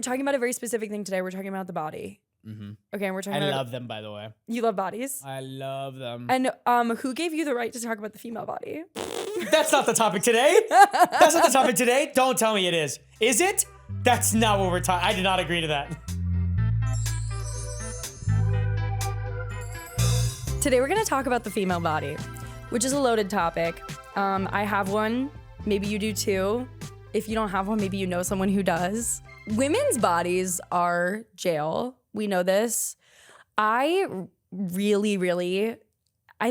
we're talking about a very specific thing today. We're talking about the body. Mm-hmm. Okay, and we're talking I about... love them, by the way. You love bodies? I love them. And who gave you the right to talk about the female body? That's not the topic today. That's not the topic today. Don't tell me it is. Is it? That's not what we're talking. I did not agree to that. Today we're going to talk about the female body, which is a loaded topic. I have one. Maybe you do too. If you don't have one, maybe you know someone who does. Women's bodies are jail. We know this. I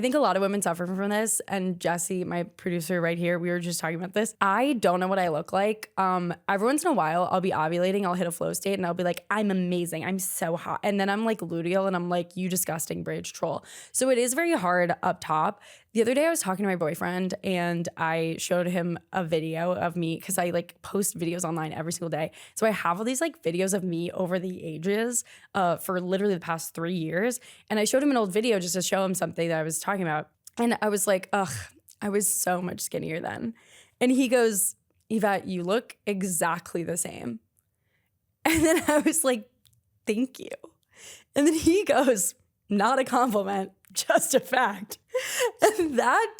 think a lot of women suffer from this. And Jessie, my producer right here, we were just talking about this. I don't know what I look like. Every once in a while, I'll be ovulating, I'll hit a flow state, and I'll be like, I'm amazing, I'm so hot. And then I'm like luteal, and I'm like, you disgusting bridge troll. So it is very hard up top. The other day I was talking to my boyfriend and I showed him a video of me because I like post videos online every single day. So I have all these like videos of me over the ages for literally the past 3 years. And I showed him an old video just to show him something that I was talking about. And I was like, ugh, I was so much skinnier then. And he goes, Yvette, you look exactly the same. And then I was like, thank you. And then he goes, not a compliment, just a fact. And that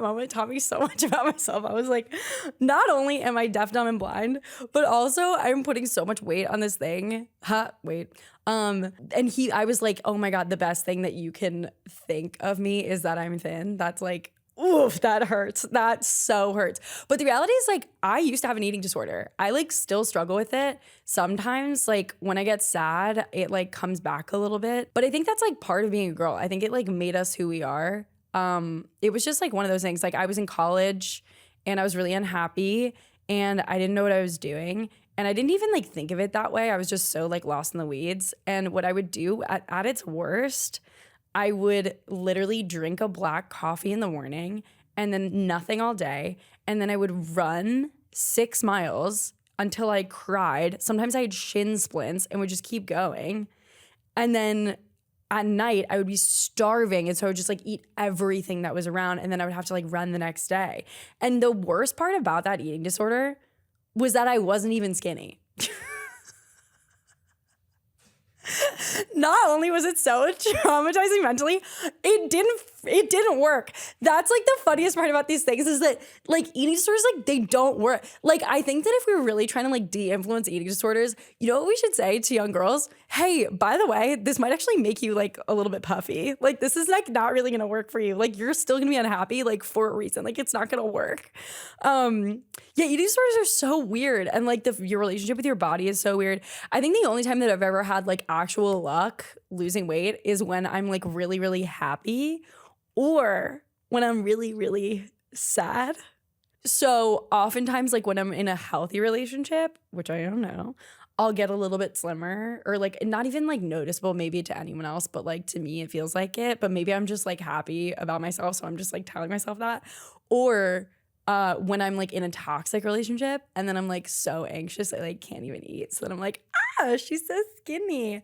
moment taught me so much about myself. I was like, not only am I deaf, dumb, and blind, but also I'm putting so much weight on this thing. And I was like, oh my God, the best thing that you can think of me is that I'm thin. That's like, oof, that hurts. That so hurts. But the reality is like, I used to have an eating disorder. I like still struggle with it. Sometimes like when I get sad, it like comes back a little bit. But I think that's like part of being a girl. I think it like made us who we are. It was just like one of those things. Like I was in college and I was really unhappy and I didn't know what I was doing. And I didn't even like think of it that way. I was just so like lost in the weeds. And what I would do at its worst, I would literally drink a black coffee in the morning and then nothing all day. And then I would run 6 miles until I cried. Sometimes I had shin splints and would just keep going. And then at night I would be starving. And so I would just like eat everything that was around. And then I would have to like run the next day. And the worst part about that eating disorder was that I wasn't even skinny. Not only was it so traumatizing mentally, it didn't work. That's like the funniest part about these things is that like eating disorders, like they don't work. Like I think that if we were really trying to like de-influence eating disorders, you know what we should say to young girls? Hey, by the way, this might actually make you like a little bit puffy. Like this is like not really gonna work for you. Like you're still gonna be unhappy like for a reason. Like it's not gonna work. Yeah, eating disorders are so weird. And like your relationship with your body is so weird. I think the only time that I've ever had like actual luck losing weight is when I'm like really, really happy or when I'm really, really sad. So oftentimes like when I'm in a healthy relationship, which I don't know, I'll get a little bit slimmer or like not even like noticeable maybe to anyone else, but like to me it feels like it. But maybe I'm just like happy about myself. So I'm just like telling myself that. Or when I'm like in a toxic relationship and then I'm like so anxious I like can't even eat. So then I'm like, she's so skinny.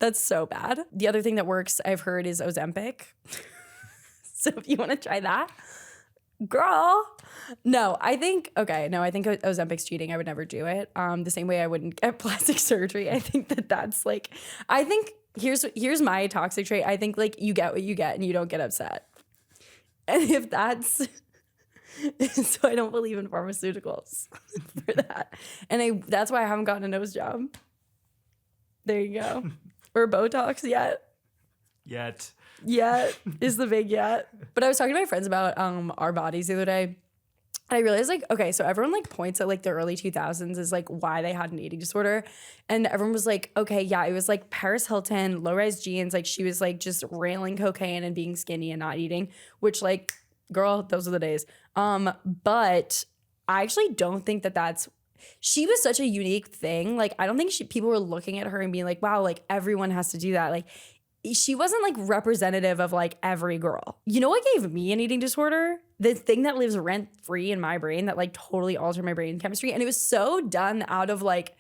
That's so bad. The other thing that works I've heard is Ozempic. So if you want to try that, girl. I think Ozempic's cheating. I would never do it. The same way I wouldn't get plastic surgery. I think that's like, I think here's my toxic trait. I think like you get what you get and you don't get upset. And if that's, so I don't believe in pharmaceuticals for that. And that's why I haven't gotten a nose job. There you go. Or Botox yet. Yet is the big yet. But I was talking to my friends about our bodies the other day. And I realized like, okay, so everyone like points at like the early 2000s as like why they had an eating disorder. And everyone was like, okay, yeah, it was like Paris Hilton, low-rise jeans. Like she was like just railing cocaine and being skinny and not eating, which like, girl, those are the days. But I actually don't think she was such a unique thing. Like, I don't think people were looking at her and being like, wow, like everyone has to do that. Like, she wasn't like representative of like every girl. You know what gave me an eating disorder? The thing that lives rent free in my brain that like totally altered my brain chemistry. And it was so done out of like,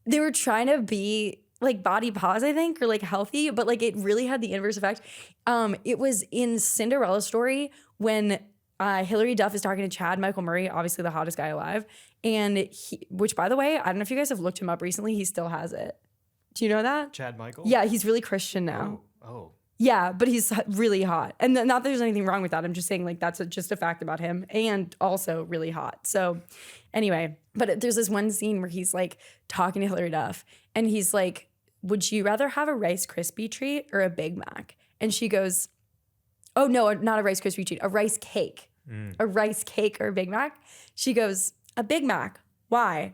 they were trying to be like body pause, I think, or like healthy, but like it really had the inverse effect. It was in Cinderella's story when Hillary Duff is talking to Chad Michael Murray, obviously the hottest guy alive. And which by the way, I don't know if you guys have looked him up recently. He still has it. Do you know that? Chad Michael? Yeah, he's really Christian now. Oh. Yeah, but he's really hot. And not that there's anything wrong with that. I'm just saying like that's just a fact about him and also really hot. So anyway, but there's this one scene where he's like talking to Hillary Duff and he's like, would you rather have a Rice Krispie treat or a Big Mac? And she goes, oh no, not a Rice Krispie treat, a rice cake. A rice cake or a Big Mac? She goes, a Big Mac. Why?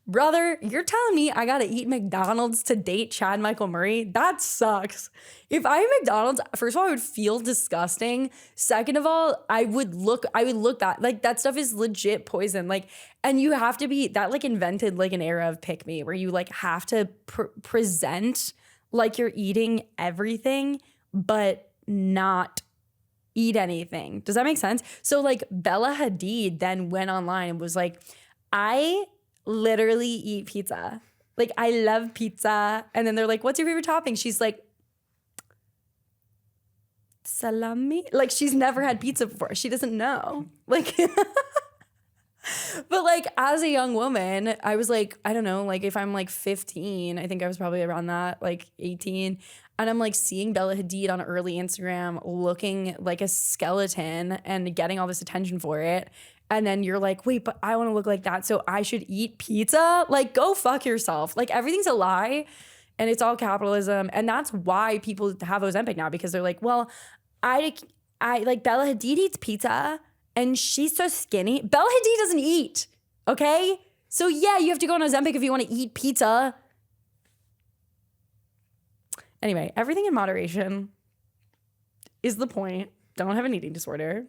Brother, you're telling me I gotta eat McDonald's to date Chad Michael Murray? That sucks. If I had McDonald's, first of all, I would feel disgusting. Second of all, I would look that like that stuff is legit poison. Like, and you have to be that like invented like an era of pick me where you like have to present like you're eating everything, but not eat anything. Does that make sense? So like Bella Hadid then went online and was like, I literally eat pizza. Like I love pizza. And then they're like, what's your favorite topping? She's like, salami. Like she's never had pizza before. She doesn't know. Like, but like as a young woman, I was like, I don't know, like if I'm like 15, I think I was probably around that, like 18. And I'm like seeing Bella Hadid on early Instagram looking like a skeleton and getting all this attention for it. And then you're like, wait, but I want to look like that, so I should eat pizza? Like, go fuck yourself. Like, everything's a lie, and it's all capitalism. And that's why people have Ozempic now, because they're like, well, I like Bella Hadid eats pizza, and she's so skinny. Bella Hadid doesn't eat, okay? So yeah, you have to go on Ozempic if you want to eat pizza. Anyway, everything in moderation is the point. Don't have an eating disorder.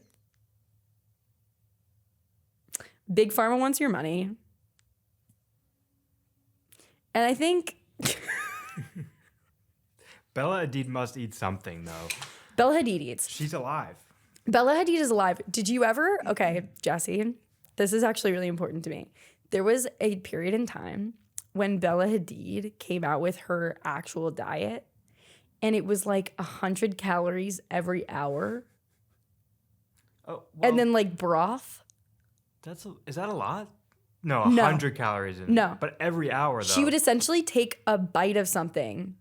Big Pharma wants your money. And I think Bella Hadid must eat something, though. Bella Hadid eats. She's alive. Bella Hadid is alive. Did you ever? Okay, Jesse, this is actually really important to me. There was a period in time when Bella Hadid came out with her actual diet, and it was like 100 calories every hour. Oh, well, And then like broth. Is that a lot? No, No. 100 calories. No. But every hour, though. She would essentially take a bite of something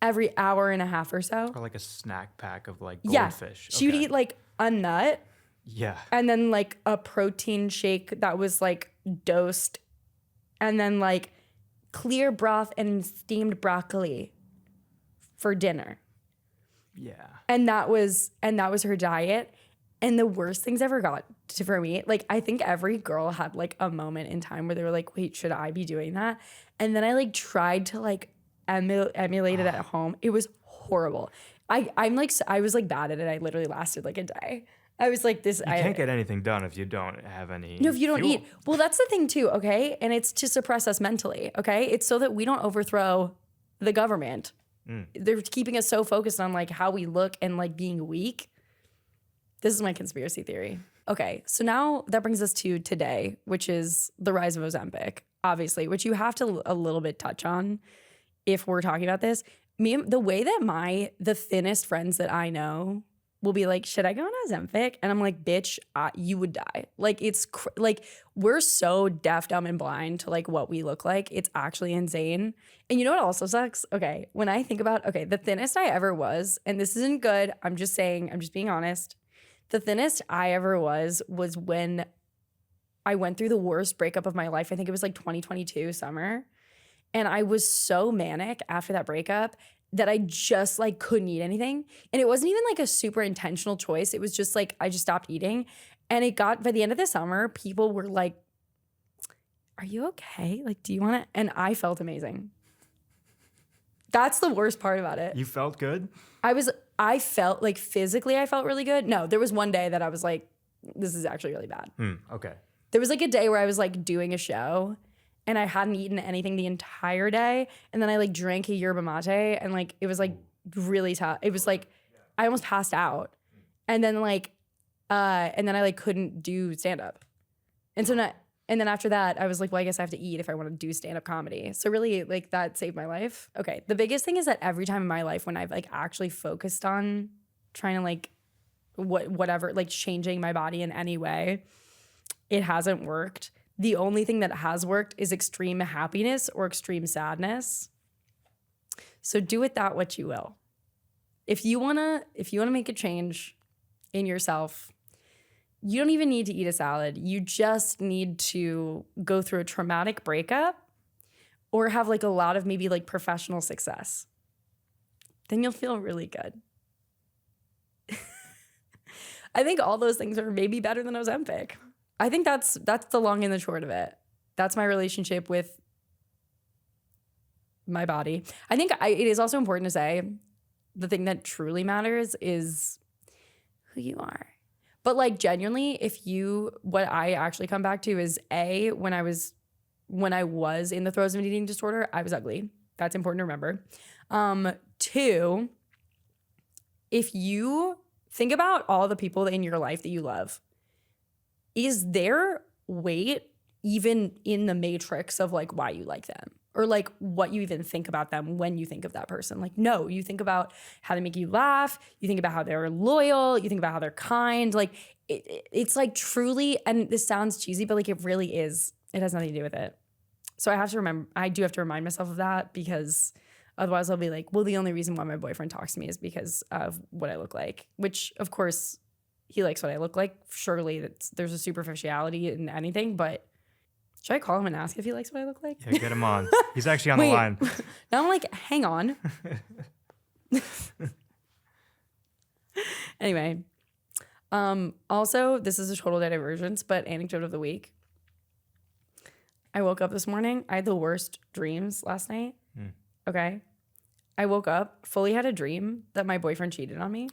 every hour and a half or so. Or like a snack pack of like Yeah. goldfish. She would eat like a nut Yeah. and then like a protein shake that was like dosed and then like clear broth and steamed broccoli for dinner. Yeah. And that was her diet. And the worst things ever got for me, like I think every girl had like a moment in time where they were like, wait, should I be doing that? And then I like tried to like emulate it at home. It was horrible. I was like bad at it. I literally lasted like a day. I was like this. You can't get anything done if you don't have any. No, if you don't fuel. eat. Well, that's the thing too, okay? And it's to suppress us mentally, okay? It's so that we don't overthrow the government. They're keeping us so focused on like how we look and like being weak. This is my conspiracy theory. Okay, so now that brings us to today, which is the rise of Ozempic, obviously, which you have to a little bit touch on if we're talking about this. The way that the thinnest friends that I know will be like, should I go on Ozempic? And I'm like, bitch, you would die. Like it's like we're so deaf, dumb, and blind to like what we look like. It's actually insane. And you know what also sucks? Okay, when I think about the thinnest I ever was, and this isn't good. I'm just being honest. The thinnest I ever was when I went through the worst breakup of my life. I think it was like 2022 summer. And I was so manic after that breakup that I just like couldn't eat anything. And it wasn't even like a super intentional choice. It was just like I just stopped eating. And it got, by the end of the summer, people were like, are you okay? Like, do you want to? And I felt amazing. That's the worst part about it. You felt good? I felt like physically I felt really good. No, there was one day that I was like, this is actually really bad. Okay. There was like a day where I was like doing a show and I hadn't eaten anything the entire day. And then I like drank a yerba mate and like, it was like really tough. It was like, I almost passed out. And then I like couldn't do stand up. And then after that, I was like, well, I guess I have to eat if I want to do stand-up comedy. So really, like, that saved my life. Okay, the biggest thing is that every time in my life when I've, like, actually focused on trying to, like, whatever, like changing my body in any way. It hasn't worked. The only thing that has worked is extreme happiness or extreme sadness. So do with that what you will. If you wanna make a change in yourself, you don't even need to eat a salad. You just need to go through a traumatic breakup or have like a lot of maybe like professional success. Then you'll feel really good. I think all those things are maybe better than Ozempic. I think that's the long and the short of it. That's my relationship with my body. I think it is also important to say the thing that truly matters is who you are. But like genuinely, what I actually come back to is when I was in the throes of an eating disorder, I was ugly. That's important to remember. 2, if you think about all the people in your life that you love, is their weight even in the matrix of like why you like them? Or like what you even think about them when you think of that person? Like, no, you think about how they make you laugh. You think about how they're loyal. You think about how they're kind. Like it's like truly, and this sounds cheesy, but like it really is. It has nothing to do with it. So I do have to remind myself of that because otherwise I'll be like, well, the only reason why my boyfriend talks to me is because of what I look like, which of course he likes what I look like. Surely there's a superficiality in anything, but should I call him and ask if he likes what I look like? Yeah, get him on. He's actually on the line. Now I'm like, hang on. Anyway, also, this is a total divergence, but anecdote of the week. I woke up this morning. I had the worst dreams last night. Okay. I woke up, fully had a dream that my boyfriend cheated on me.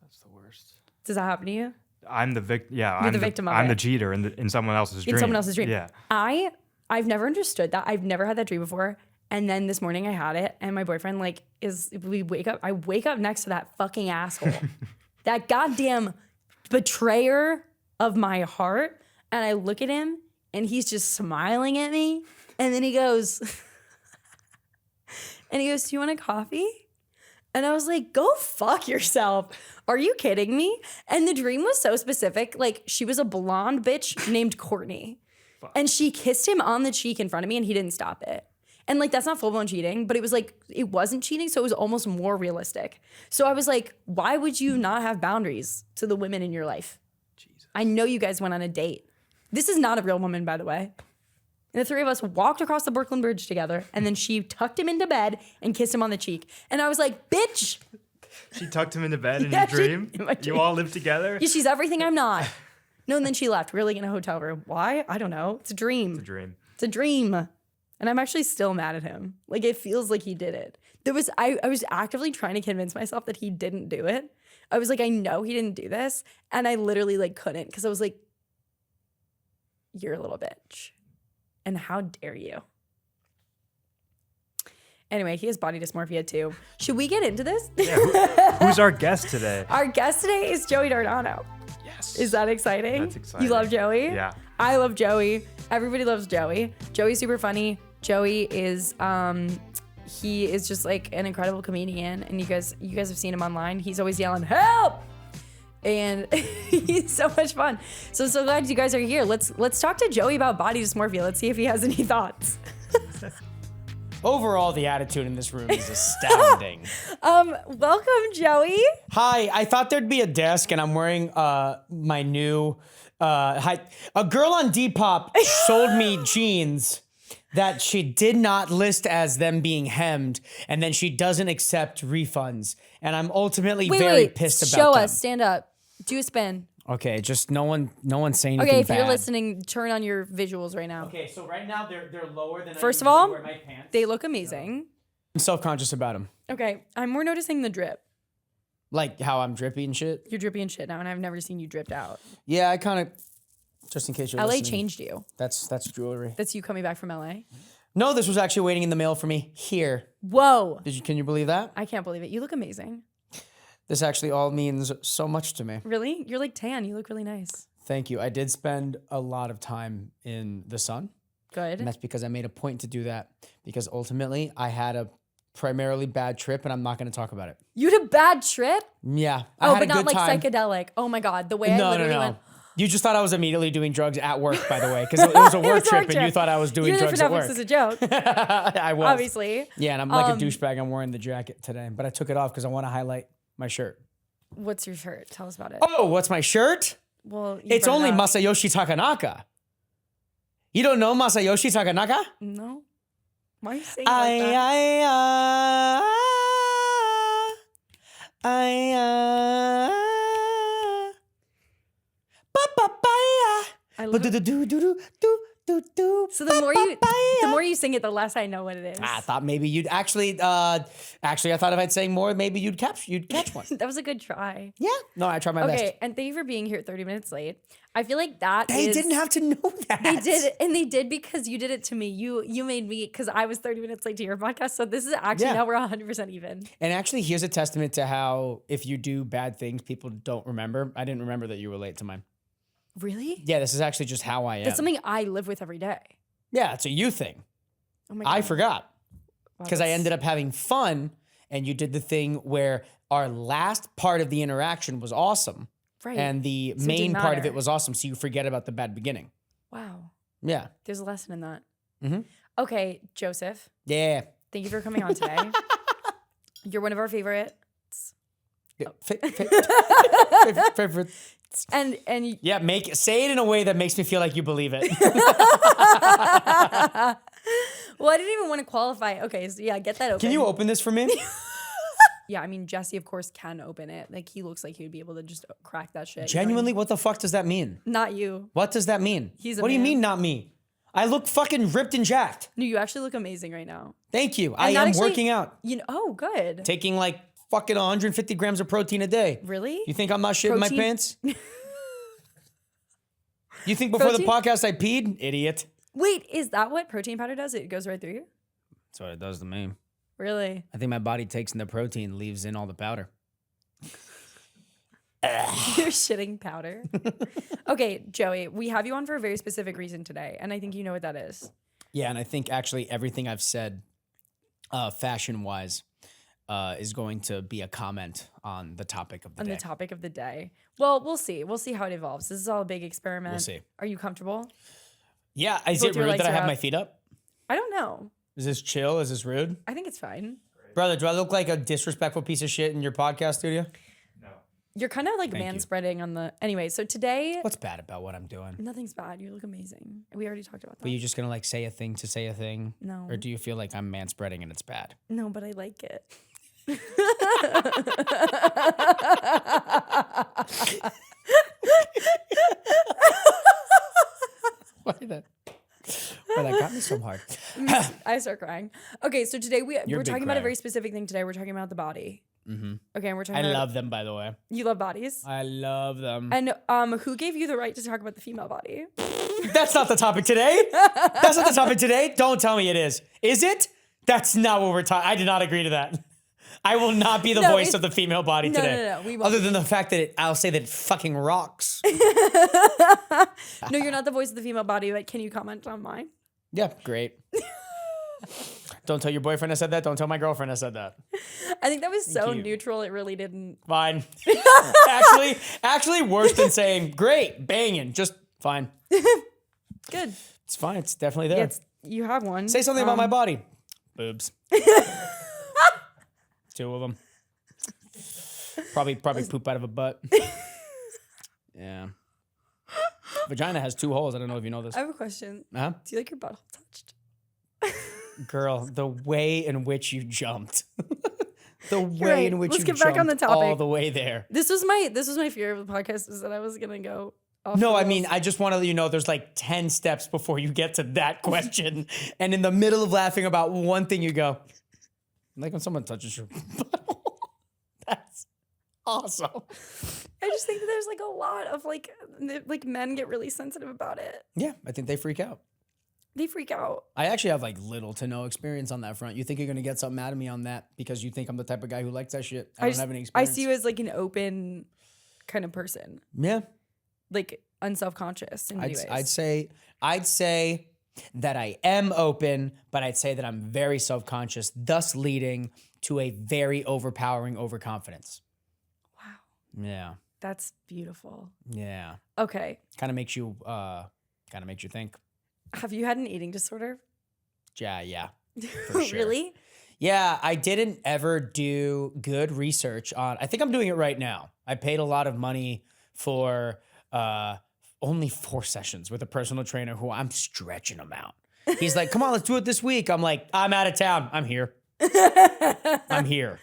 That's the worst. Does that happen to you? I'm the victim. Yeah, You're the victim of I'm it. the cheater in someone else's dream. In someone else's dream. Yeah. I've never understood that. I've never had that dream before. And then this morning I had it, and my boyfriend I wake up next to that fucking asshole. That goddamn betrayer of my heart. And I look at him and he's just smiling at me. And then he goes, do you want a coffee? And I was like, go fuck yourself. Are you kidding me? And the dream was so specific. Like, she was a blonde bitch named Courtney. And she kissed him on the cheek in front of me and he didn't stop it. And like, that's not full-blown cheating, but it was like, it wasn't cheating, so it was almost more realistic. So I was like, why would you not have boundaries to the women in your life? Jesus. I know you guys went on a date. This is not a real woman, by the way. And the 3 of us walked across the Brooklyn Bridge together, and then she tucked him into bed and kissed him on the cheek. And I was like, bitch. She tucked him into bed in your dream? In my dream. You all live together? Yeah, she's everything I'm not. No, and then she left. We were like in a hotel room. Why? I don't know. It's a dream. It's a dream. It's a dream. And I'm actually still mad at him. Like, it feels like he did it. I was actively trying to convince myself that he didn't do it. I was like, I know he didn't do this. And I literally like couldn't, because I was like, you're a little bitch. And how dare you? Anyway, he has body dysmorphia too. Should we get into this? Yeah, who's our guest today? Our guest today is Joey Dardano. Yes. Is that exciting? That's exciting. You love Joey? Yeah. I love Joey. Everybody loves Joey. Joey's super funny. Joey is he is just like an incredible comedian, and you guys have seen him online. He's always yelling, "Help!" And he's so much fun. So glad you guys are here. Let's talk to Joey about body dysmorphia. Let's see if he has any thoughts. Overall, the attitude in this room is astounding. Welcome, Joey. Hi, I thought there'd be a desk, and I'm wearing my new. A girl on Depop sold me jeans that she did not list as them being hemmed, and then she doesn't accept refunds, and I'm ultimately very pissed about Show them. us. Stand up. Do a spin. Okay, just no one say anything Okay, if bad. you're listening, turn on your visuals right now. Okay, so right now they're lower than First I of all, usually wear my pants. they look amazing. I'm self-conscious about them. Okay, I'm more noticing the drip. Like how I'm drippy and shit. You're drippy and shit now, and I've never seen you dripped out. Yeah, I kind of. Just in case you're LA listening. changed you. That's jewelry. That's you coming back from LA. No, this was actually waiting in the mail for me here. Whoa. Can you believe that? I can't believe it. You look amazing. This actually all means so much to me. Really? You're like tan. You look really nice. Thank you. I did spend a lot of time in the sun. Good. And that's because I made a point to do that, because ultimately I had primarily bad trip, and I'm not going to talk about it. You had a bad trip? Yeah. I Oh, had but a not good like time. psychedelic. Oh my God. The way I No, no, literally no. went. You just thought I was immediately doing drugs at work, by the way, because it was a work trip, and you thought I was doing You're there drugs for at Netflix work. as a joke, I was. obviously. Yeah, and I'm like a douchebag. I'm wearing the jacket today, but I took it off because I want to highlight my shirt. What's your shirt? Tell us about it. Oh, what's my shirt? Well, It's only Masayoshi Takanaka. You don't know Masayoshi Takanaka? No. Why are you saying it like that? I love it. So the more you sing it, the less I know what it is. I thought maybe you'd actually I thought if I'd sang more, maybe you'd catch one. That was a good try. Yeah. No, I tried my best. Okay, and thank you for being here 30 minutes late. I feel like that They is- didn't have to know that. They did, and they did because you did it to me. You made me, because I was 30 minutes late to your podcast. So this is actually, Yeah. now we're 100% even. And actually, here's a testament to how if you do bad things, people don't remember. I didn't remember that you were late to mine. Really? Yeah, this is actually just how I am. That's something I live with every day. Yeah, it's a you thing. Oh my God. I forgot Wow, because I that's- ended up having fun, and you did the thing where our last part of the interaction was awesome, Right. and the So it main didn't part of matter. it was awesome. So you forget about the bad beginning. Wow. Yeah, There's a lesson in that. Mhm. Okay, Joseph, yeah. thank you for coming on today. You're one of our favorites. Favorite. And Yeah, say it in a way that makes me feel like you believe it. well, I didn't even want to qualify. Okay, so yeah, get that open. Can you open this for me? Yeah, I mean, Jesse, of course, can open it. Like, he looks like he would be able to just crack that shit. You know what I mean? Genuinely, what the fuck does that mean? Not you. What does that mean? He's a What do you man. mean, not me? I look fucking ripped and jacked. No, you actually look amazing right now. Thank you. I not am actually- working out, You know, oh, good. taking like fucking 150 grams of protein a day. Really? You think I'm not shitting my Protein? pants? You think before the Protein? podcast I peed? Idiot. Wait, is that what protein powder does? It goes right through you? That's what it does to me. Really? I think my body takes in the protein, leaves in all the powder. You're shitting powder. Okay, Joey, we have you on for a very specific reason today, and I think you know what that is. Yeah, and I think actually everything I've said, fashion-wise, is going to be a comment on the topic of the On day. the topic of the day. Well, we'll see. We'll see how it evolves. This is all a big experiment. We'll see. Are you comfortable? Yeah, is Both it your rude legs that I are have up. my feet up? I don't know. Is this chill? Is this rude? I think it's fine. Brother, do I look like a disrespectful piece of shit in your podcast studio? You're kind of like Thank you. man-spreading on the... Anyway, so today... What's bad about what I'm doing? Nothing's bad. You look amazing. We already talked about that. But you just gonna like say a thing to say a thing? No. Or do you feel like I'm man-spreading and it's bad? No, but I like it. Why that got me so hard? I start crying. Okay, so today we're You're a big talking about a crier. very specific thing today. We're talking about the body. Mm-hmm. Okay, and we're talking I about... love them, by the way. You love bodies? I love them. And who gave you the right to talk about the female body? That's not the topic today. That's not the topic today. Don't tell me it is. Is it? That's not what we're talking. I did not agree to that. I will not be the No, voice it's- of the female body No, today. no, we won't. Other than the fact that I'll say that it fucking rocks. No, you're not the voice of the female body, but can you comment on mine? Yeah, great. Don't tell your boyfriend I said that. Don't tell my girlfriend I said that. I think that was so you. neutral, it really didn't... Fine. actually, worse than saying great, banging. Just fine. Good. It's fine. It's definitely there. You have one. Say something about my body. Boobs. 2 of them. Probably poop out of a butt. Yeah. Vagina has 2 holes. I don't know if you know this. I have a question. Huh? Do you like your butthole touched? Girl, the way in which you jumped. The way right. in which Let's you get jumped back on the topic. all the way there. This was my fear of the podcast, is that I was gonna go off No, the I mean, rails. I just want to let you know there's like 10 steps before you get to that question. And in the middle of laughing about one thing, you go, like when someone touches your butthole. That's awesome. I just think that there's like a lot of like men get really sensitive about it. Yeah, I think they freak out. They freak out. I actually have like little to no experience on that front. You think you're going to get something out of me on that because you think I'm the type of guy who likes that shit? I don't have any I experience. see you as like an open kind of person, Yeah. like unselfconscious in many ways. I'd say that I am open, but I'd say that I'm very self-conscious, thus leading to a very overpowering overconfidence. Wow. Yeah. That's beautiful. Yeah. Okay. Kind of makes you think. Have you had an eating disorder? Yeah. For sure. Really? Yeah, I didn't ever do good research on. I think I'm doing it right now. I paid a lot of money for only 4 sessions with a personal trainer who I'm stretching him out. He's like, "Come on, let's do it this week." I'm like, "I'm out of town. I'm here. I'm here."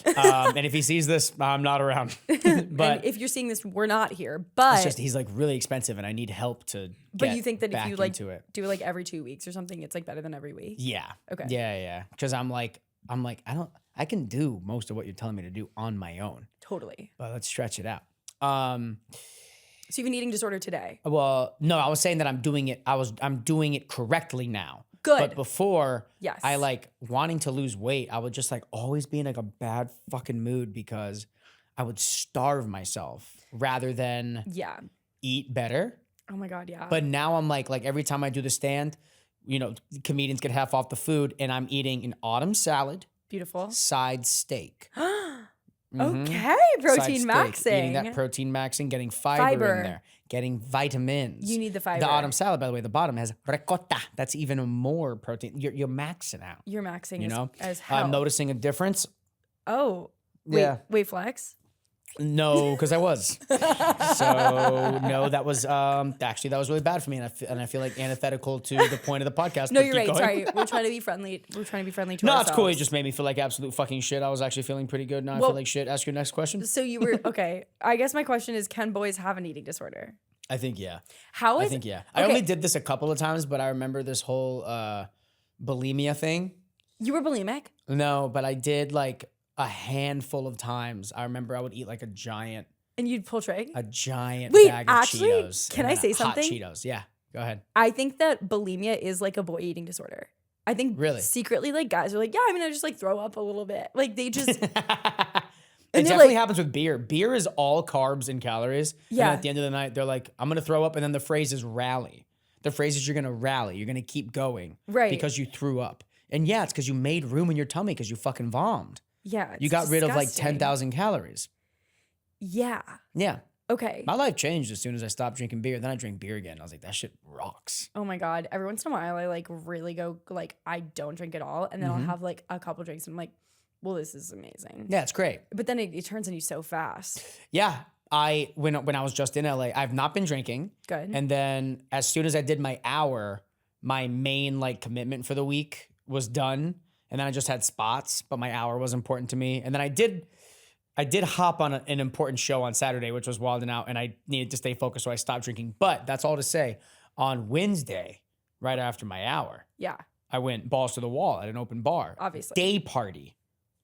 And if he sees this, I'm not around. But And if you're seeing this, we're not here. But it's just he's like really expensive, and I need help to. but get you think that if back you like into it. do it like every 2 weeks or something, it's like better than every week? Yeah. Okay. Yeah. Because I'm like, I can do most of what you're telling me to do on my own, Totally. but let's stretch it out. So you have an eating disorder today. Well, no, I was saying that I'm doing it correctly now. Good. But before, Yes. I like wanting to lose weight. I would just like always be in like a bad fucking mood because I would starve myself rather than Yeah. eat better. Oh my God, yeah. But now I'm like every time I do the stand, comedians get half off the food, and I'm eating an autumn salad, Beautiful. side steak. Okay, Side protein steak, maxing. Eating that protein maxing, getting fiber in there, getting vitamins. You need the fiber. The autumn salad, by the way, the bottom has ricotta. That's even more protein. You're maxing out. You're maxing You know, as hell. I'm noticing a difference. Oh, Yeah. Wait, flex? No, because I was. So no, that was actually that was really bad for me, and I feel like antithetical to the point of the podcast. No, but you're keep right. going. Sorry, we're trying to be friendly. We're trying to be friendly to No, ourselves. it's cool. It just made me feel like absolute fucking shit. I was actually feeling pretty good. Now I feel like shit. Ask your next question. So you were okay. I guess my question is, can boys have an eating disorder? I think yeah. How is? I think yeah. I only did this a couple of times, but I remember this whole bulimia thing. You were bulimic? No, but I did like a handful of times. I remember I would eat like a giant And you'd pull trig? bag of actually, Cheetos. can and I then say hot something? Cheetos. Yeah, go ahead. I think that bulimia is like a boy eating disorder. I think Really? secretly like guys are like, yeah, I mean, I just like throw up a little bit. Like they just It they're definitely like- happens with beer. Beer is all carbs and calories. Yeah. And at the end of the night, they're like, I'm going to throw up. And then the phrase is rally. The phrase is you're going to rally. You're going to keep going. Right. Because you threw up. And yeah, it's because you made room in your tummy because you fucking vommed. yeah. You it's got rid of like disgusting. 10,000 calories. Yeah. Yeah. Okay. My life changed as soon as I stopped drinking beer. Then I drank beer again. I was like, that shit rocks. Oh my God. Every once in a while I like really go like I don't drink at all. And then I'll have like a couple drinks and I'm like, well, this is amazing. Yeah, it's great. But then it turns on you so fast. Yeah. When I was just in LA, I've not been drinking. Good. And then as soon as I did my hour, my main like commitment for the week was done. And then I just had spots, but my hour was important to me. And then I did hop on an important show on Saturday, which was Wild and Out, and I needed to stay focused, so I stopped drinking. But that's all to say, on Wednesday, right after my hour, Yeah. I went balls to the wall at an open bar. Obviously. Day party.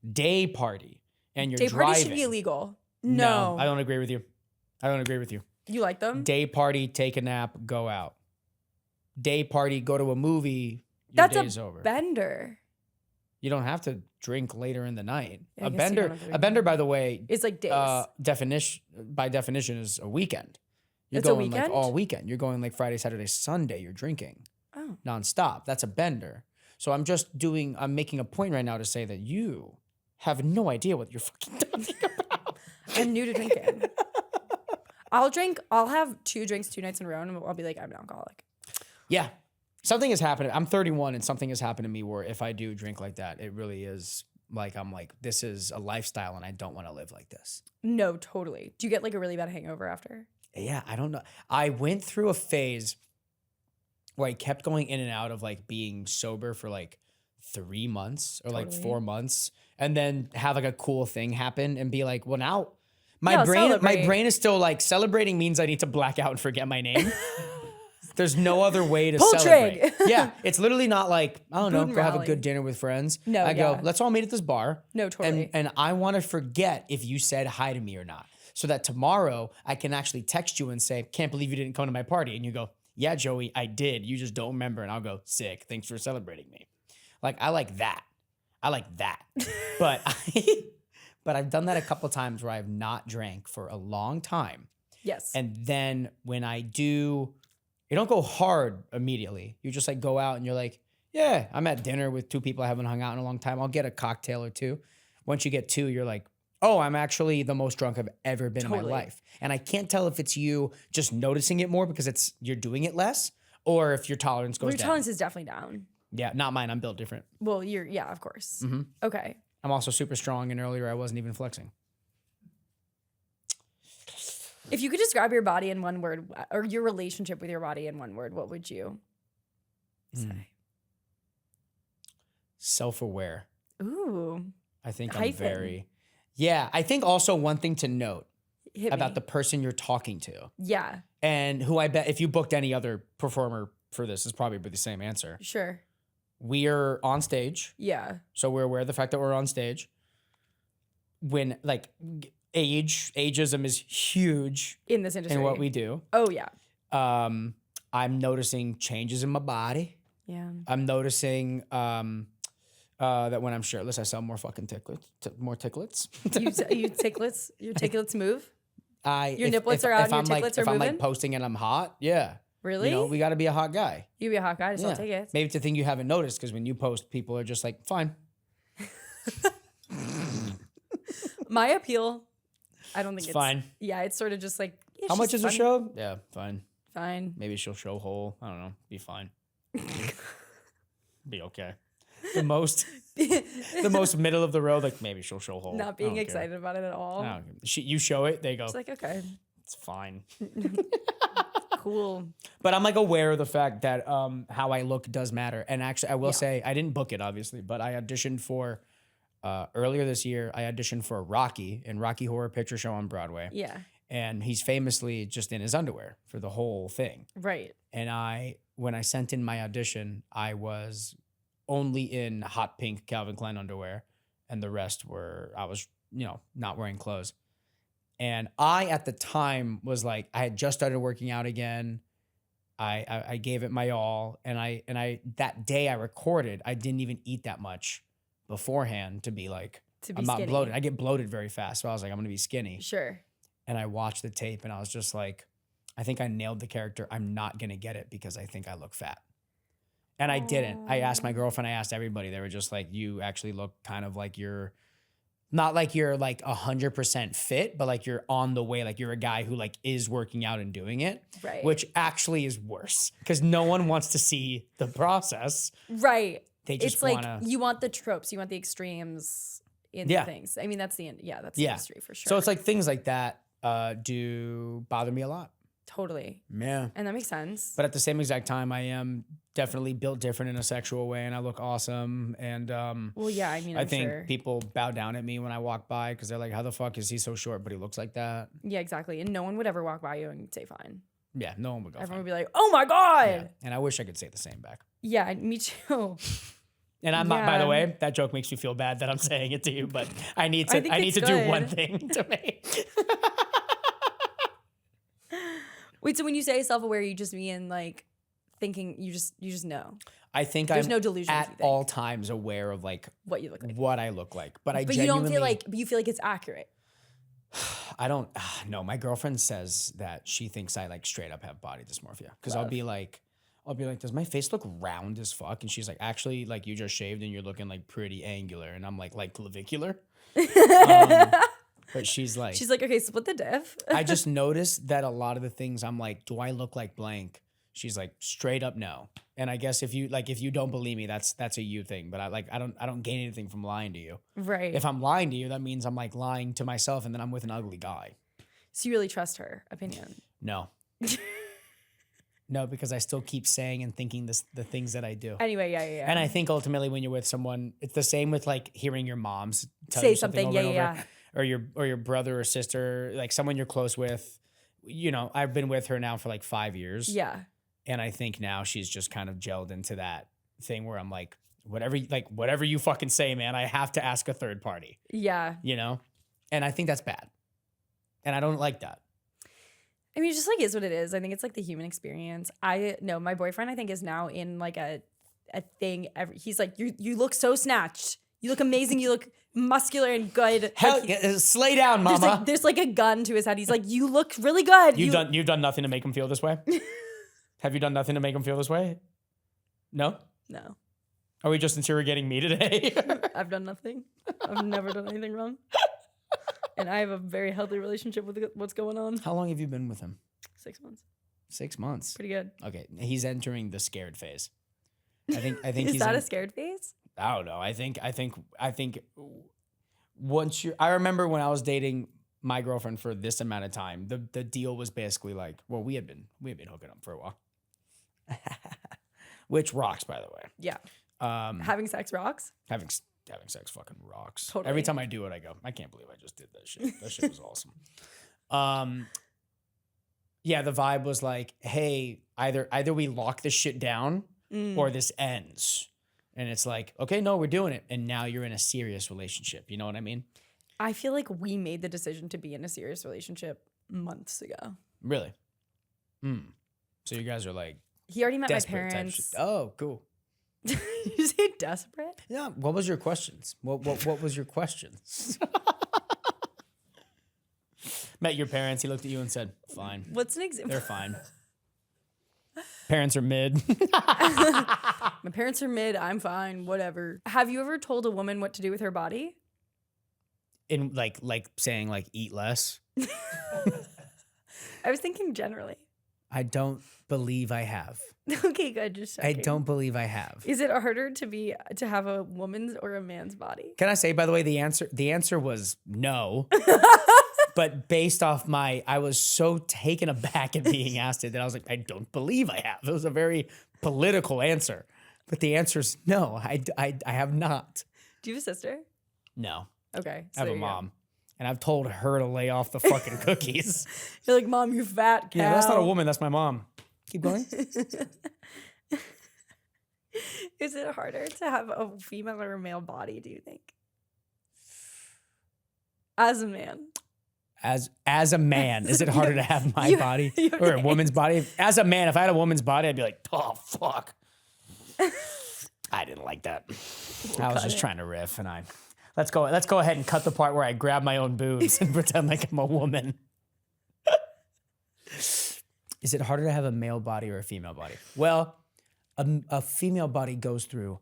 And you're Day driving. parties should be illegal. I No. don't agree with you. You like them? Day party, take a nap, go out. Day party, go to a movie, your That's day's a over. bender. You don't have to drink later in the night. Yeah, I A guess you bender, don't have to a drink bender, by the way, It's like days. by definition is a weekend. You're It's a going like weekend? all weekend. You're going like Friday, Saturday, Sunday. You're drinking Oh. nonstop. That's a bender. So I'm making a point right now to say that you have no idea what you're fucking talking about. I'm new to drinking. I'll have 2 drinks 2 nights in a row and I'll be like, I'm an alcoholic. Yeah. Something has happened. I'm 31 and something has happened to me where if I do drink like that, it really is like, I'm like, this is a lifestyle and I don't want to live like this. No, totally. Do you get like a really bad hangover after? Yeah, I don't know. I went through a phase where I kept going in and out of like being sober for like 3 months or like Totally. 4 months and then have like a cool thing happen and be like, well, now Yeah, my celebrate. brain is still like celebrating means I need to black out and forget my name. There's no other way to Pull celebrate. trig. Yeah, it's literally not like, I don't know, Boon go have a rally. good dinner with friends. No, I go, yeah. let's all meet at this bar. No, totally. And I want to forget if you said hi to me or not. So that tomorrow I can actually text you and say, can't believe you didn't come to my party. And you go, yeah, Joey, I did. You just don't remember. And I'll go, sick. Thanks for celebrating me. Like, I like that. But but I've done that a couple times where I've not drank for a long time. Yes. And then when I do You don't go hard immediately. You just like go out and you're like, yeah, I'm at dinner with two people I haven't hung out in a long time. I'll get a cocktail or two. Once you get two, you're like, oh, I'm actually the most drunk I've ever been in my life. And I can't tell if it's you just noticing it more because you're doing it less, or if your tolerance goes down. Your tolerance is definitely down. Yeah, not mine. I'm built different. Well, yeah, of course. Okay. I'm also super strong, and earlier I wasn't even flexing. If you could describe your body in one word, or your relationship with your body in one word, what would you say? Self-aware. Ooh. I think Hyphen. I'm very... Yeah, I think also one thing to note Hit about me. the person you're talking to, Yeah, and who I bet if you booked any other performer for this is probably the same answer. sure. We are on stage, Yeah. so we're aware of the fact that we're on stage. When like ageism is huge In this industry. in what we do. Oh, yeah. I'm noticing changes in my body. Yeah. I'm noticing that when I'm shirtless, I sell more fucking more ticklets. You ticklets? Your ticklets move? Your niplets are out and your I'm like, ticklets are if I'm like moving? posting and I'm hot, yeah. Really? You know, we got to be a hot guy. You be a hot guy to sell Yeah. tickets. Maybe it's a thing you haven't noticed because when you post, people are just like, fine. My appeal, I don't think It's it's fine. Yeah, it's sort of just like. Yeah, How much she's is a fun. show? Yeah, fine. Fine. Maybe she'll show whole. I don't know. Be fine. Be okay. The most middle of the road, like maybe she'll show whole. Not I being don't care. excited about it at all. I don't care. You show it, they go, It's like, okay, it's fine. cool. But I'm like aware of the fact that how I look does matter. And actually, I will say, I didn't book it, obviously, but I auditioned for, earlier this year, I auditioned for Rocky in Rocky Horror Picture Show on Broadway. Yeah. And he's famously just in his underwear for the whole thing. Right. And when I sent in my audition, I was only in hot pink Calvin Klein underwear, and the rest I was, not wearing clothes. And I, at the time, was like, I had just started working out again. I gave it my all. And I that day I recorded, I didn't even eat that much beforehand to be like, I'm not skinny. bloated. I get bloated very fast. So I was like, I'm going to be skinny. Sure. And I watched the tape and I was just like, I think I nailed the character. I'm not going to get it because I think I look fat. And I didn't. I asked my girlfriend, I asked everybody. They were just like, you actually look kind of like not like you're like 100% fit, but like you're on the way. Like you're a guy who like is working out and doing it. Right. Which actually is worse because no one wants to see the process. Right. They just it's like wanna- you want the tropes, you want the extremes in Yeah. things. I mean, that's the industry for sure. So it's like things like that do bother me a lot. totally. Yeah. And that makes sense. But at the same exact time, I am definitely built different in a sexual way and I look awesome. And well, yeah, I mean, I I'm think sure. people bow down at me when I walk by because they're like, how the fuck is he so short, but he looks like that? Yeah, exactly. And no one would ever walk by you and say fine. Yeah, no one would go. Everyone fine. would be like, oh my God. Yeah. And I wish I could say the same back. Yeah, me too. And I'm not, by the Yeah. way, that joke makes me feel bad that I'm saying it to you, but I need to think I need it's to do good. one thing to make. Wait, so when you say self-aware, you just mean like thinking you just know I think There's I'm no delusions, at you think. all times aware of like what you look like. what I look like. But I But you genuinely don't feel like, but you feel like it's accurate. I don't no, my girlfriend says that she thinks I like straight up have body dysmorphia. Because I'll be like, does my face look round as fuck? And she's like, actually, like you just shaved and you're looking like pretty angular. And I'm like clavicular. But she's like, Okay, split the diff. I just noticed that a lot of the things I'm like, do I look like blank? She's like, straight up no. And I guess if you don't believe me, that's a you thing. But I don't gain anything from lying to you. Right. If I'm lying to you, that means I'm like lying to myself and then I'm with an ugly guy. So you really trust her opinion. No. No, because I still keep saying and thinking the things that I do. Anyway, yeah. And I think ultimately when you're with someone, it's the same with like hearing your moms tell Say you something something, over yeah, and over, or your brother or sister, like someone you're close with. You know, I've been with her now for like 5 years. Yeah. And I think now she's just kind of gelled into that thing where I'm like, whatever you fucking say, man, I have to ask a third party, Yeah. you know? And I think that's bad. And I don't like that. I mean, it just like is what it is. I think it's like the human experience. I know my boyfriend, I think, is now in like a thing. He's like, you look so snatched. You look amazing. You look muscular and good. Hell, Like, yeah, slay down, mama. there's like a gun to his head. He's like, you look really good. You've done nothing to make him feel this way. Have you done nothing to make him feel this way? No? No. Are we just interrogating me today? I've done nothing. I've never done anything wrong. And I have a very healthy relationship with what's going on. How long have you been with him? 6 months. 6 months. Pretty good. Okay, he's entering the scared phase. I think Is he's that a scared phase? I don't know. I think once you I remember when I was dating my girlfriend for this amount of time, the deal was basically like, well, we had been hooking up for a while. Which rocks, by the way. Yeah. Um, Having sex rocks? having sex fucking rocks. Totally. Every time I do it, I go, I can't believe I just did that shit. That shit was awesome. Yeah, the vibe was like, hey, either we lock this shit down or this ends. And it's like, okay, no, we're doing it. And now you're in a serious relationship. You know what I mean? I feel like we made the decision to be in a serious relationship months ago. Really? So you guys are like He already met my desperate type shit. parents. Oh, cool. You say desperate? Yeah. What was your questions? What was your questions? Met your parents. He looked at you and said, fine. What's an example? They're fine. Parents are mid. My parents are mid. I'm fine. Whatever. Have you ever told a woman what to do with her body? In like saying like eat less. I was thinking generally. I don't believe I have. Okay, good. Just I checking. don't believe I have. Is it harder to have a woman's or a man's body? Can I say, by the way, the answer was no. But based off I was so taken aback at being asked it that I was like, I don't believe I have. It was a very political answer. But the answer is no, I have not. Do you have a sister? No. Okay. I have there a you go. mom. And I've told her to lay off the fucking cookies. You're like, Mom, you fat cow. Yeah, that's not a woman. That's my mom. Keep going. Is it harder to have a female or a male body, do you think? As a man. As a man, is it harder to have my body or a woman's body? As a man, if I had a woman's body, I'd be like, oh, fuck. I didn't like that. I was just trying to riff, and let's go ahead and cut the part where I grab my own boobs and pretend like I'm a woman. Is it harder to have a male body or a female body? Well, a female body goes through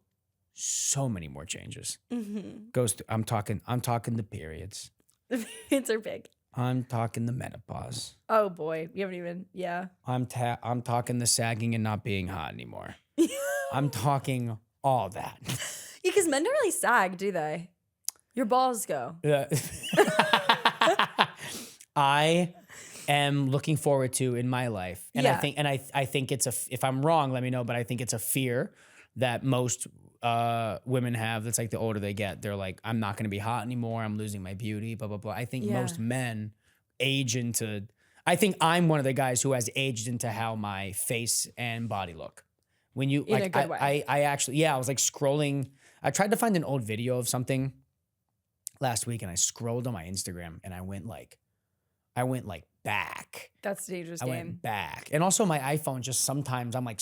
so many more changes. Mm-hmm. Goes through. I'm talking the periods. The periods are big. I'm talking the menopause. Oh boy, you haven't even. Yeah. I'm talking the sagging and not being hot anymore. I'm talking all that. Yeah, because men don't really sag, do they? Your balls go. I am looking forward to in my life, and Yeah. I think it's if I'm wrong, let me know. But I think it's a fear that most women have. That's like the older they get, they're like, I'm not going to be hot anymore. I'm losing my beauty. Blah blah blah. I think Yeah. most men age into. I think I'm one of the guys who has aged into how my face and body look. When you In a like, good way. I actually, I was like scrolling. I tried to find an old video of something last week, and I scrolled on my Instagram, and I went like back. That's a dangerous I game. went back. And also my iPhone, just sometimes I'm like,